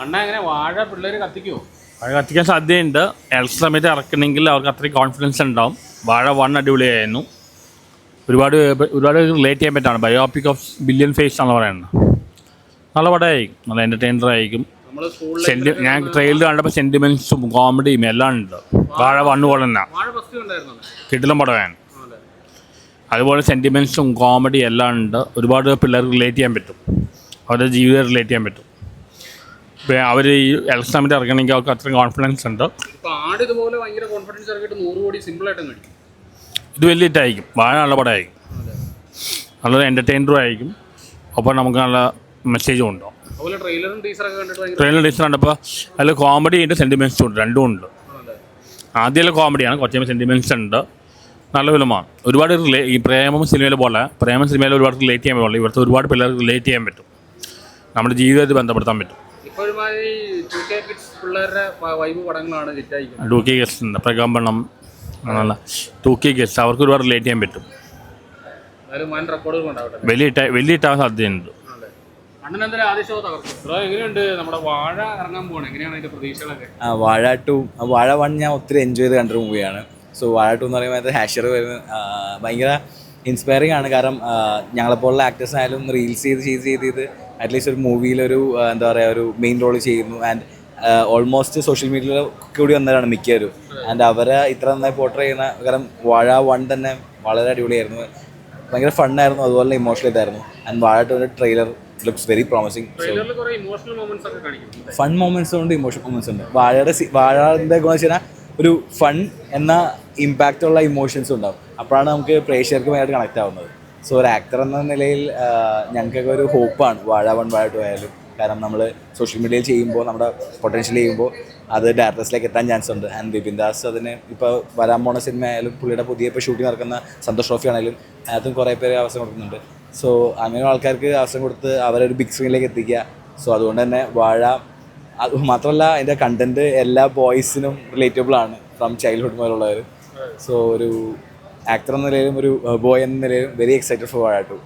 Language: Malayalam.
അണ്ണ എങ്ങനെ വാഴ പിള്ളേർ കത്തിക്കുമോ? വാഴ കത്തിക്കാൻ സാധ്യതയുണ്ട്. ഇലക്ഷൻ സമയത്ത് ഇറക്കണമെങ്കിൽ അവർക്ക് അത്രയും കോൺഫിഡൻസ് ഉണ്ടാവും. വാഴ 1 അടിപൊളിയായിരുന്നു. ഒരുപാട് റിലേറ്റ് ചെയ്യാൻ പറ്റാണ്. ബയോപിക് ഓഫ് ബില്യൺ ഫേസ് ആണെന്ന് പറയുന്നത്. നല്ല പടമായിരിക്കും, നല്ല എൻ്റർടൈനർ ആയിരിക്കും. ഞാൻ ട്രെയിലർ കണ്ടപ്പോൾ സെൻറ്റിമെൻറ്റ്സും കോമഡിയും എല്ലാം ഉണ്ട്. വാഴ 1 പോലെ തന്നെ കിടിലം പടമാണ്. അതുപോലെ സെൻറ്റിമെൻറ്റ്സും കോമഡി എല്ലാം ഉണ്ട്. ഒരുപാട് പിള്ളേർക്ക് റിലേറ്റ് ചെയ്യാൻ പറ്റും, അവരുടെ ജീവിതം റിലേറ്റ് ചെയ്യാൻ പറ്റും. ഇപ്പോൾ അവർ ഈ ഇലക്ഷൻ സമയത്ത് ഇറങ്ങണമെങ്കിൽ അവർക്ക് അത്രയും കോൺഫിഡൻസ് ഉണ്ട്. ഇത് വലിയ ഹിറ്റായിരിക്കും. വാഴ നല്ല പടമായിരിക്കും, നല്ലൊരു എൻ്റർടൈനറും ആയിരിക്കും. അപ്പോൾ നമുക്ക് നല്ല മെസ്സേജും ഉണ്ടാവും. ട്രെയിലർ ടീച്ചർ കണ്ടപ്പോൾ അതിൽ കോമഡി ഉണ്ട്, സെൻറ്റിമെൻറ്റ്സും ഉണ്ട്, രണ്ടും ഉണ്ട്. ആദ്യമല്ല കോമഡിയാണ്, കുറച്ച് സെൻറ്റിമെൻറ്റ്സ് ഉണ്ട്. നല്ല ഫിലിമാണ്. ഒരുപാട് ഈ പ്രേമം സിനിമയിൽ പോലെ ഒരുപാട് റിലേറ്റ് ചെയ്യാൻ പറ്റില്ല. ഇവിടുത്തെ ഒരുപാട് പിള്ളേർക്ക് റിലേറ്റ് ചെയ്യാൻ പറ്റും, നമ്മുടെ ജീവിതത്തിൽ ബന്ധപ്പെടുത്താൻ പറ്റും. 2K ഗസ്റ്റ് ഉണ്ട്, പ്രകമ്പണം, നല്ല 2K ഗസ്റ്റ്, അവർക്ക് ഒരുപാട് റിലേറ്റ് ചെയ്യാൻ പറ്റും. വലിയ ഹിറ്റാവാൻ സാധ്യതയുണ്ട്. വാഴ 1 ഞാൻ ഒത്തിരി എൻജോയ് ചെയ്ത് കണ്ടൊരു മൂവിയാണ്. സോ വാഴ 2 എന്ന് പറയുമ്പോൾ അത് ഹാഷർ വരുന്നത് ഭയങ്കര ഇൻസ്പയറിംഗ് ആണ്. കാരണം ഞങ്ങളെപ്പോലുള്ള ആക്ടേഴ്സിനായാലും റീൽസ് ചെയ്ത് അറ്റ്ലീസ്റ്റ് ഒരു മൂവിയിലൊരു എന്താ പറയുക ഒരു മെയിൻ റോൾ ചെയ്യുന്നു. ആൻഡ് ഓൾമോസ്റ്റ് സോഷ്യൽ മീഡിയയിൽ കൂടി വന്നവരാണ് മിക്കവരും. ആൻഡ് അവരെ ഇത്ര നന്നായി പോർട്രേ ചെയ്യുന്ന, കാരണം വാഴ 1 തന്നെ വളരെ അടിപൊളിയായിരുന്നു, ഭയങ്കര ഫണ്ണായിരുന്നു, അതുപോലെ ഇമോഷണൽ ഇതായിരുന്നു. ആൻഡ് വാഴ 2 trailer looks very promising. Fun moments ഉണ്ട്, ഇമോഷണൽ മൊമെന്റ്സ് ഉണ്ട്. വാഴയുടെ ഗുണം വെച്ച് കഴിഞ്ഞാൽ ഒരു ഫൺ എന്ന ഇമ്പാക്റ്റുള്ള ഇമോഷൻസും ഉണ്ടാവും. അപ്പോഴാണ് നമുക്ക് പ്രേക്ഷകർക്ക് ഭയങ്കര കണക്റ്റ് ആവുന്നത്. സോ ഒരു ആക്ടർ എന്ന നിലയിൽ ഞങ്ങൾക്കൊക്കെ ഒരു ഹോപ്പാണ് വാഴ 1 വാഴ 2 ആയാലും. കാരണം നമ്മൾ സോഷ്യൽ മീഡിയയിൽ ചെയ്യുമ്പോൾ, നമ്മുടെ പൊട്ടൻഷ്യൽ ചെയ്യുമ്പോൾ അത് ഡയറക്ടേഴ്സിലേക്ക് എത്താൻ ചാൻസ് ഉണ്ട്. ആൻഡ് ബിപിൻ ദാസ് അതിന് ഇപ്പോൾ വരാൻ പോണ സിനിമ ആയാലും, പുള്ളിയുടെ പുതിയ ഇപ്പോൾ ഷൂട്ടിംഗ് നടക്കുന്ന സന്തോഷ് ട്രോഫി ആണെങ്കിലും അതിനകത്തും കുറേ പേര് അവസരം കൊടുക്കുന്നുണ്ട്. സോ അങ്ങനെ ആൾക്കാർക്ക് അവസരം കൊടുത്ത് അവരൊരു ബിഗ് സ്ക്രീനിലേക്ക് എത്തിക്കുക. സോ അതുകൊണ്ട് തന്നെ വാഴ, അത് മാത്രമല്ല അതിൻ്റെ കണ്ടൻറ്റ് എല്ലാ ബോയ്സിനും റിലേറ്റബിൾ ആണ്, ഫ്രം ചൈൽഡ്ഹുഡ് മുതലുള്ളവർ. സോ ഒരു ആക്ടർ എന്ന നിലയിലും ഒരു ബോയ് എന്ന നിലയിലും വെരി എക്സൈറ്റഡ് ഫോർ വാഴ 2.